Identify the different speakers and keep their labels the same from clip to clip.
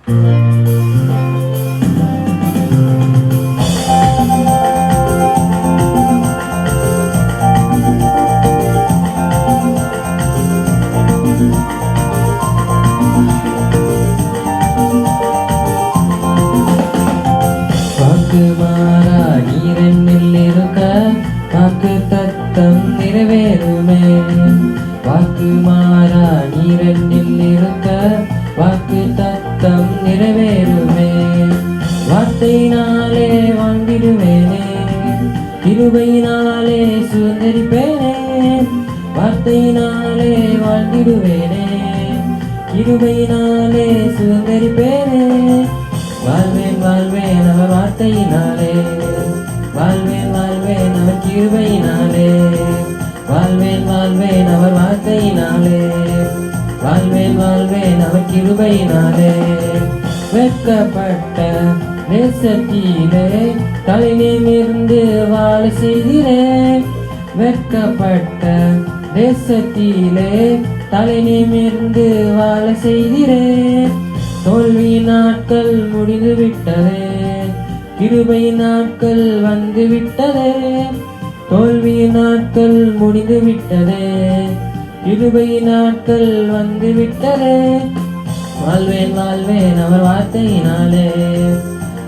Speaker 1: மாறா நீரெண்ணில் இருக்க வாக்கு தத்தம் நிறைவேறுமே. வாக்கு மாறா நீரெண்ணில் இருக்க வாக்கு தத்தம் நிறைவேறுமே. வார்த்தையினாலே வாழ்ந்திடுவேனே, கிருபையினாலே சுதந்தரிப்பேனே. வார்த்தையினாலே வாழ்ந்திடுவேனே, கிருபையினாலே சுதந்தரிப்பேனே. வாழ்வேன் வாழ்வேன் அவர் வார்த்தையினாலே, வாழ்வேன் வாழ்வேன் அவர் கிருபையினாலே. வாழ்வேன் வாழ்வேன் அவர் வார்த்தையினாலே, வாழ்வேன் வாழ்வேன் அவர் கிருபையினாலே. வெட்கப்பட்ட தேசத்திலே தலை நிமிர்ந்து வாழ செய்திரே. வெட்கப்பட்ட தேசத்திலே தலை நிமிர்ந்து வாழ செய்திரே. தோல்வி நாட்கள் முடிந்து விட்டதே, கிருபை நாட்கள் வந்து விட்டதே. தோல்வி நாட்கள் முடிந்து விட்டதே, கிருபை நாட்கள் வந்து விட்டதே. வாழ்வேன் வாழ்வேன் அவர் வார்த்தையினாலே,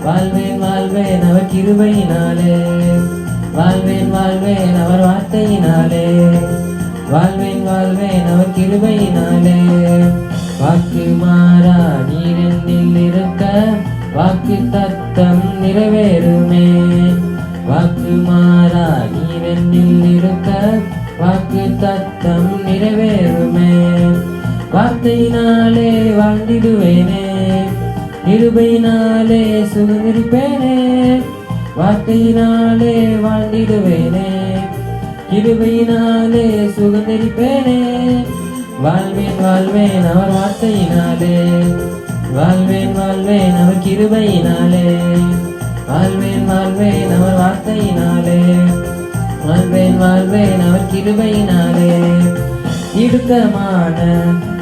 Speaker 1: வாழ்வேன் வாழ்வேன் அவர் கிருபையினாலே. வாழ்வேன் வாழ்வேன் அவர் வார்த்தையினாலே, வாழ்வேன் வாழ்வேன் அவர் கிருபையினாலே. வாக்கு மாறா நீரெண்ணில் இருக்க வாக்கு தத்தம் நிறைவேறுமே. வாக்கு மாறா நீரெண்ணில் இருக்க வாக்கு தத்தம் நிறைவேறுமே. வார்த்தையினாலே வாழ்ந்திடுவேனே, கிருபையினாலே சுதந்தரிப்பேனே. வார்த்தையினாலே வாழ்ந்திடுவேனே, கிருபையினாலே சுதந்தரிப்பேனே. வாழ்வேன் வாழ்வேன் அவர் வார்த்தையினாலே, வாழ்வேன் வாழ்வேன் அவர் கிருபையினாலே. வாழ்வேன் வாழ்வேன் அவர் வார்த்தையினாலே, வாழ்வேன் வாழ்வேன் அவர் கிருபையினாலே. இடுக்கமான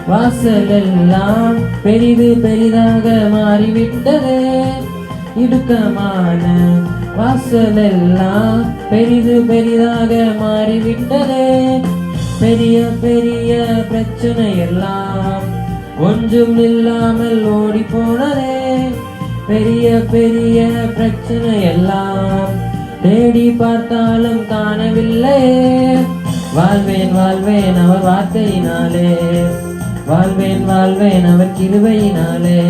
Speaker 1: வாசல் எல்லாம் பெரிது பெரிதாக மாறிவிட்டதே. இடுக்கமான வாசல் எல்லாம் பெரிது பெரிதாக மாறிவிட்டதே. பெரிய பெரிய பிரச்சனை எல்லாம் ஒன்றும் இல்லாமல் ஓடி போனதே. பெரிய பெரிய பிரச்சனை எல்லாம் தேடி பார்த்தாலும் காணவில்லை. வாழ்வேன் வாழ்வேன் அவர் வார்த்தையினாலே, வாழ்வேன் வாழ்வேன் அவர் கிருபையினாலே.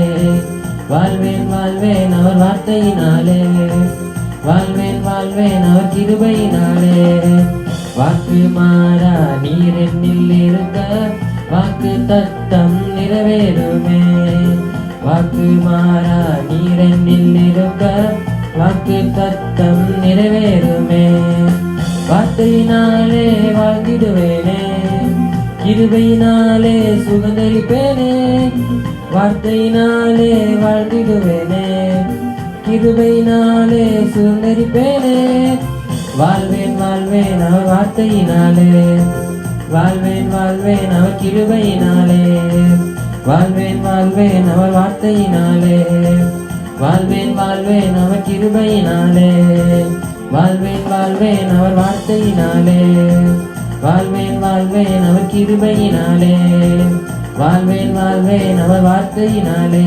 Speaker 1: வாழ்வேன் வாழ்வேன் அவர் வார்த்தையினாலே, வாழ்வேன் வாழ்வேன் அவர் கிருபையினாலே. வாக்கு மாறா நீரெண்ணில் இருக்க வாக்கு தத்தம் நிறைவேறுமே. வாக்கு மாறா நீரெண்ணில் இருக்க வாக்கு தத்தம் நிறைவேறுமே. வார்த்தையினாலே வாழ்ந்திடுவேனே, கிருபையினாலே சுதந்தரிப்பேனே. வார்த்தையினாலே வாழ்ந்திடுவேனே, கிருபையினாலே சுதந்தரிப்பேனே. வாழ்வேன் வாழ்வேன் அவர் வார்த்தையினாலே, வாழ்வேன் வாழ்வேன் அவர் கிருபையினாலே. வாழ்வேன் வாழ்வேன் அவர் வார்த்தையினாலே, வாழ்வேன் வாழ்வேன் அவர் கிருபையினாலே. வாழ்வேன் வாழ்வேன் அவர் வார்த்தையினாலே, வாழ்வேன் வாழ்வேன் அவர் கிருபையினாலே. வாழ்வேன் வாழ்வேன் அவர் வார்த்தையினாலே,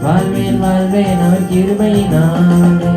Speaker 1: வாழ்வேன் வாழ்வேன் அவர் கிருபையினாலே.